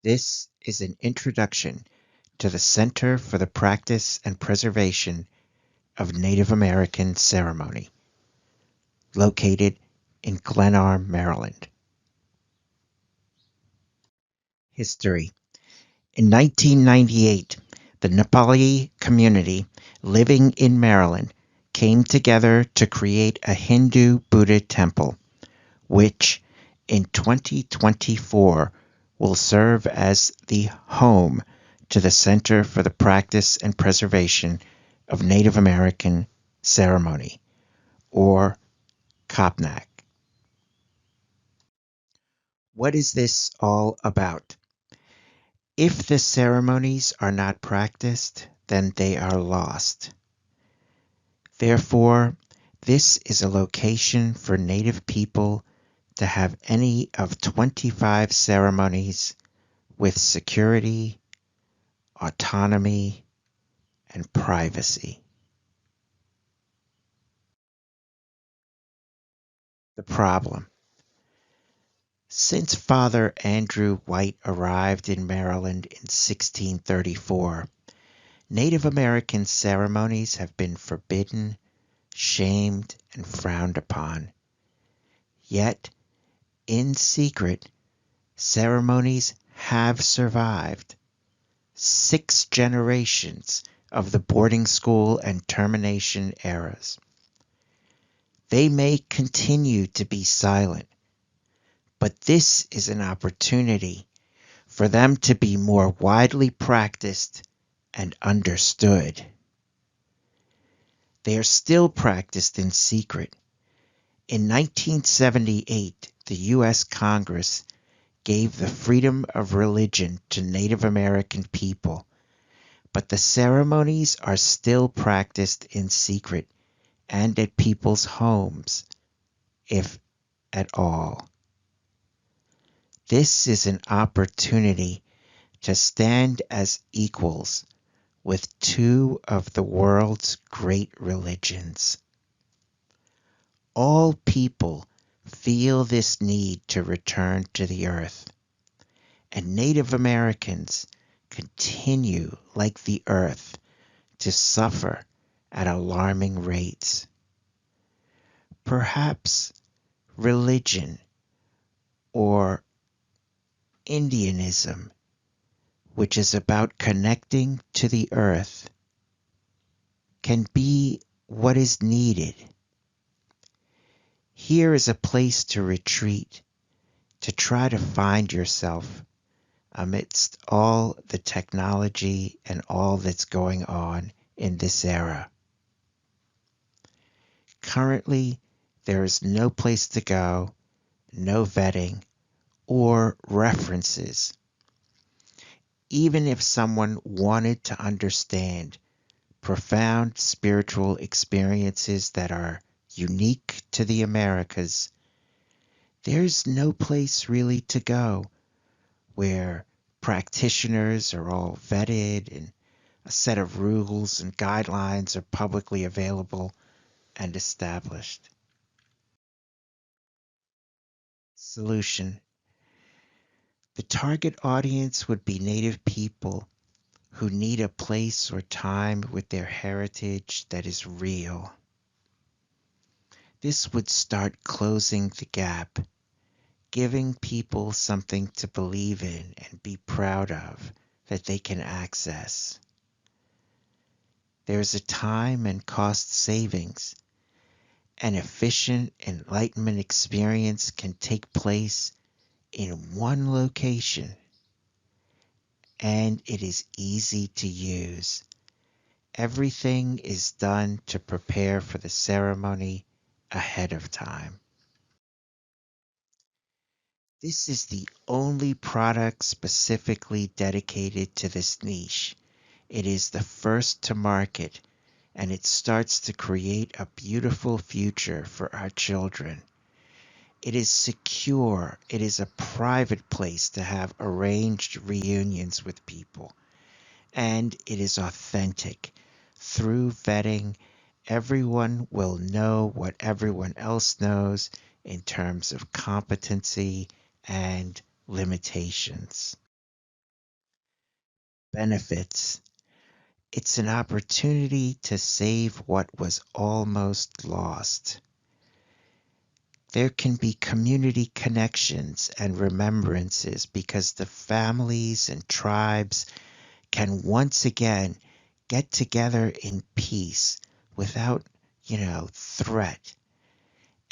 This is an introduction to the Center for the Practice and Preservation of Native American Ceremony, located in Glenarm, Maryland. History. In 1998, the Nepali community living in Maryland came together to create a Hindu Buddha temple, which in 2024 will serve as the home to the Center for the Practice and Preservation of Native American Ceremony, or COPNAC. What is this all about? If the ceremonies are not practiced, then they are lost. Therefore, this is a location for Native people to have any of 25 ceremonies with security, autonomy, and privacy. The problem. Since Father Andrew White arrived in Maryland in 1634, Native American ceremonies have been forbidden, shamed, and frowned upon. Yet, in secret, ceremonies have survived. 6 generations of the boarding school and termination eras. They may continue to be silent, but this is an opportunity for them to be more widely practiced and understood. They are still practiced in secret. In 1978, the U.S. Congress gave the freedom of religion to Native American people, but the ceremonies are still practiced in secret and at people's homes, if at all. This is an opportunity to stand as equals with 2 of the world's great religions. All people feel this need to return to the earth, and Native Americans continue, like the earth, to suffer at alarming rates. Perhaps religion or Indianism, which is about connecting to the earth, can be what is needed. Here is a place to retreat, to try to find yourself amidst all the technology and all that's going on in this era. Currently, there is no place to go, no vetting, or references. Even if someone wanted to understand profound spiritual experiences that are unique to the Americas, there's no place really to go where practitioners are all vetted and a set of rules and guidelines are publicly available and established. Solution. The target audience would be Native people who need a place or time with their heritage that is real. This would start closing the gap, giving people something to believe in and be proud of that they can access. There is a time and cost savings. An efficient enlightenment experience can take place in one location, and it is easy to use. Everything is done to prepare for the ceremony ahead of time. This is the only product specifically dedicated to this niche. It is the first to market, and it starts to create a beautiful future for our children. It is secure. It is a private place to have arranged reunions with people. And it is authentic. Through vetting, everyone will know what everyone else knows in terms of competency and limitations. benefits. It's an opportunity to save what was almost lost. There can be community connections and remembrances because the families and tribes can once again get together in peace without, threat.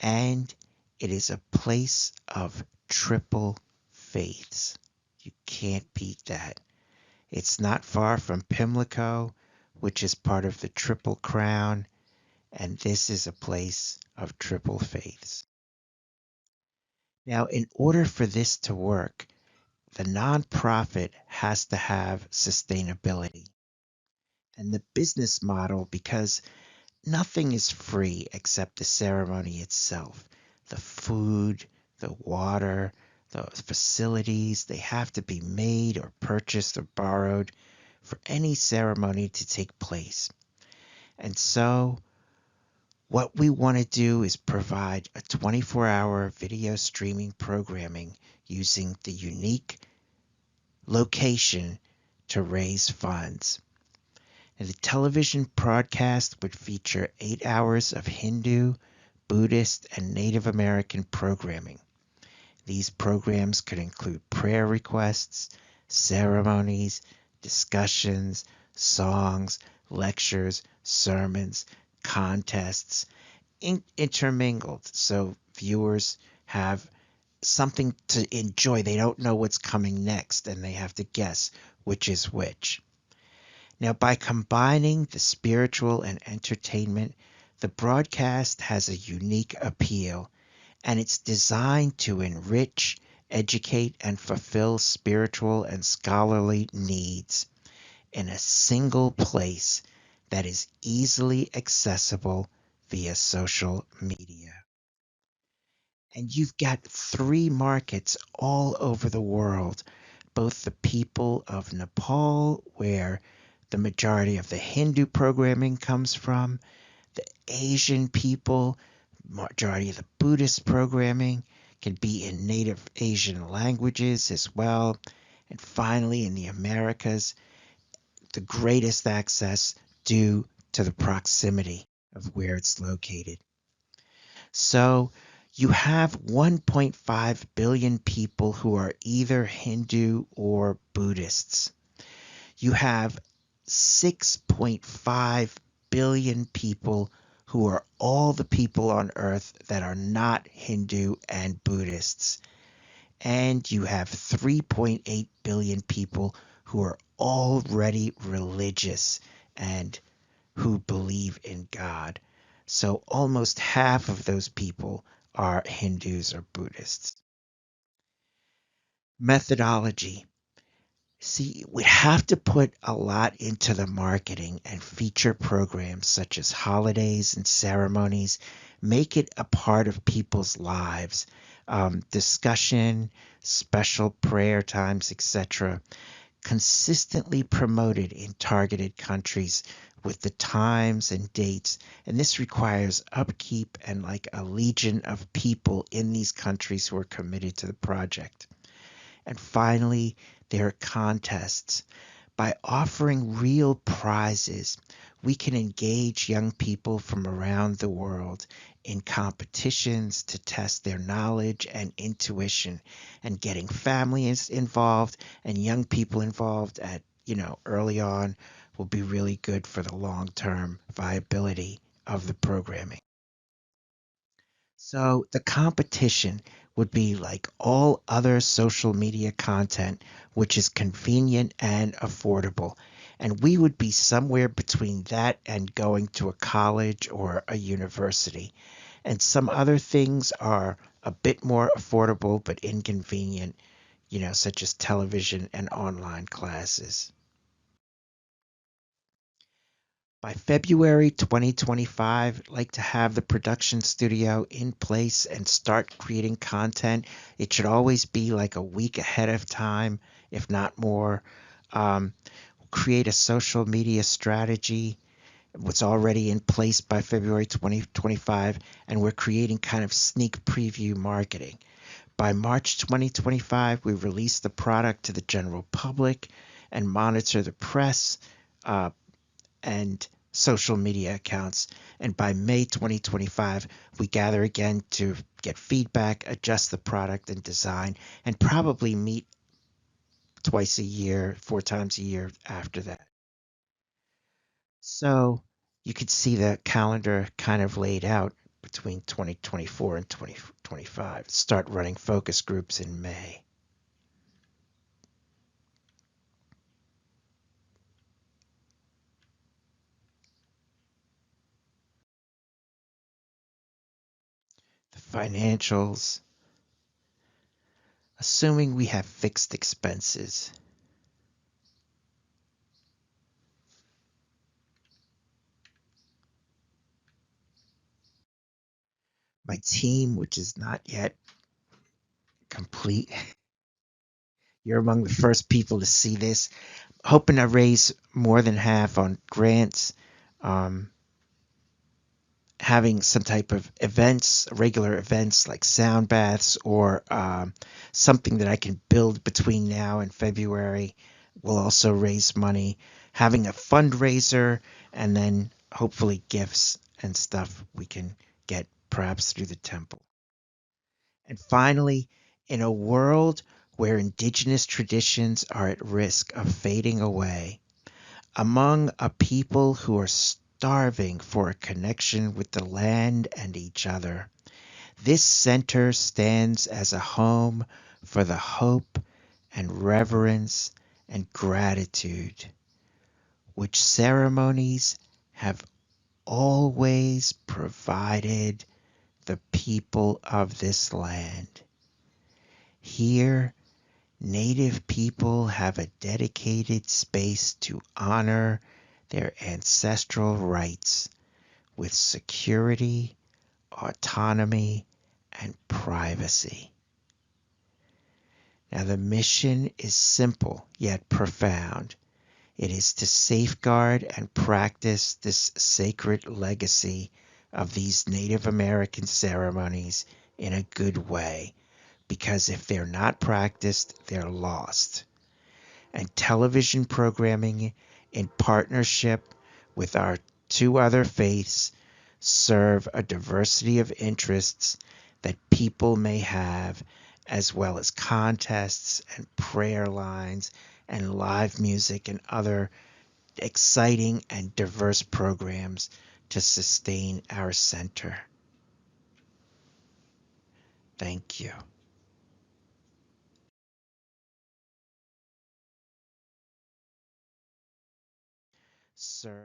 And it is a place of triple faiths. You can't beat that. It's not far from Pimlico, which is part of the Triple Crown, and this is a place of triple faiths. Now, in order for this to work, the nonprofit has to have sustainability. And the business model, because nothing is free except the ceremony itself. The food, the water, the facilities, they have to be made or purchased or borrowed for any ceremony to take place. And so what we want to do is provide a 24-hour video streaming programming using the unique location to raise funds. And the television broadcast would feature 8 hours of Hindu, Buddhist, and Native American programming. These programs could include prayer requests, ceremonies, discussions, songs, lectures, sermons, contests, intermingled so viewers have something to enjoy. They don't know what's coming next and they have to guess which is which. Now, by combining the spiritual and entertainment, the broadcast has a unique appeal, and it's designed to enrich, educate, and fulfill spiritual and scholarly needs in a single place that is easily accessible via social media. And you've got 3 markets all over the world, both the people of Nepal, where the majority of the Hindu programming comes from, the Asian people, majority of the Buddhist programming can be in native Asian languages as well. And finally, in the Americas, the greatest access due to the proximity of where it's located. So you have 1.5 billion people who are either Hindu or Buddhists. You have 6.5 billion people who are all the people on earth that are not Hindu and Buddhists. And you have 3.8 billion people who are already religious and who believe in God. So almost half of those people are Hindus or Buddhists. Methodology. See, we have to put a lot into the marketing and feature programs such as holidays and ceremonies, make it a part of people's lives. Discussion, special prayer times, etc. Consistently promoted in targeted countries with the times and dates. And this requires upkeep and like a legion of people in these countries who are committed to the project. And finally, there are contests. By offering real prizes, we can engage young people from around the world in competitions to test their knowledge and intuition, and getting families involved and young people involved at, early on will be really good for the long-term viability of the programming. So the competition would be like all other social media content, which is convenient and affordable. And we would be somewhere between that and going to a college or a university. And some other things are a bit more affordable but inconvenient, such as television and online classes. By February 2025, I'd like to have the production studio in place and start creating content. It should always be like a week ahead of time, if not more. Um, Create a social media strategy, what's already in place by February 2025, and we're creating kind of sneak preview marketing. By March 2025, we release the product to the general public, and monitor the press uh, and social media accounts. And by May 2025, we gather again to get feedback, adjust the product and design, and probably meet twice a year, 4 times a year after that. So you could see the calendar kind of laid out between 2024 and 2025. Start running focus groups in May. The financials, assuming we have fixed expenses. My team, which is not yet complete, you're among the first people to see this. Hoping to raise more than half on grants, um, having some type of events, regular events like sound baths or something that I can build between now and February will also raise money. Having a fundraiser and then hopefully gifts and stuff we can get perhaps through the temple. And finally, in a world where indigenous traditions are at risk of fading away, among a people who are starving for a connection with the land and each other, this center stands as a home for the hope and reverence and gratitude which ceremonies have always provided the people of this land. Here, Native people have a dedicated space to honor their ancestral rights with security, autonomy, and privacy. Now, the mission is simple yet profound. It is to safeguard and practice this sacred legacy of these Native American ceremonies in a good way, because if they're not practiced, they're lost. And television programming in partnership with our two other faiths serve a diversity of interests that people may have, as well as contests and prayer lines and live music and other exciting and diverse programs to sustain our center. Thank you. Sir.